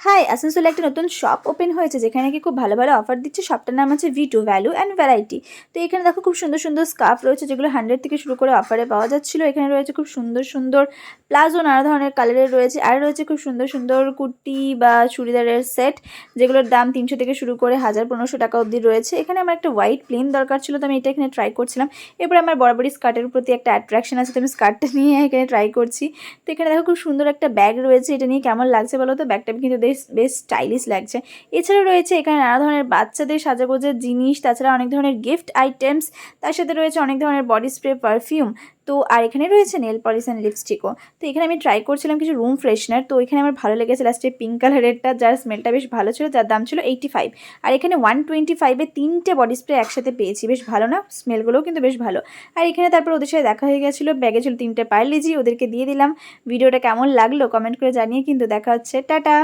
High, আসানসোলে একটা নতুন শপ ওপেন হয়েছে যেখানে নাকি খুব ভালো ভালো অফার দিচ্ছে। শপটার নাম আছে V2 ভ্যালু অ্যান্ড ভ্যারাইটি। তো এখানে দেখো খুব সুন্দর সুন্দর স্কার্ফ রয়েছে যেগুলো 100 থেকে শুরু করে অফারে পাওয়া যাচ্ছিলো। এখানে রয়েছে খুব সুন্দর সুন্দর প্লাজো, নানা ধরনের কালারের রয়েছে। আর রয়েছে খুব সুন্দর সুন্দর কুর্তি বা চুড়িদারের সেট যেগুলোর দাম 300 থেকে শুরু করে 1000-1500 টাকা অবধি রয়েছে। এখানে আমার একটা হোয়াইট প্লেন দরকার ছিল, তো আমি এটা এখানে ট্রাই করছিলাম। এরপর আমার বরাবরই স্কার্টের প্রতি একটা অ্যাট্রাকশন আছে, তো আমি স্কার্টটা নিয়ে এখানে ট্রাই করছি। তো এখানে দেখো খুব সুন্দর একটা ব্যাগ রয়েছে, এটা নিয়ে কেমন লাগছে বলো তো? ব্যাগটা কিন্তু বেশ স্টাইলিশ লাগছে। এছাড়াও রয়েছে এখানে নানা ধরনের বাচ্চাদের সাজাগোজার জিনিস, তাছাড়া অনেক ধরনের গিফট আইটেমস, তার সাথে রয়েছে অনেক ধরনের বডি স্প্রে, পারফিউম। তো আর এখানে রয়েছে নেল পলিশ অ্যান্ড লিপস্টিকও। তো এখানে আমি ট্রাই করছিলাম কিছু রুম ফ্রেশনার, তো এখানে আমার ভালো লেগেছে লাস্টে পিঙ্ক কালারেরটা, যার স্মেলটা বেশ ভালো ছিল, যার দাম ছিল 85। আর এখানে 125-এ 3টে বডি স্প্রে একসাথে পেয়েছি, বেশ ভালো না? স্মেলগুলোও কিন্তু বেশ ভালো। আর এখানে তারপর ওদের সাথে দেখা হয়ে গেছিলো, ব্যাগে ছিল 3টে পার্লেজি, ওদেরকে দিয়ে দিলাম। ভিডিওটা কেমন লাগলো কমেন্ট করে জানিয়ে কিন্তু। দেখা হচ্ছে, টাটা।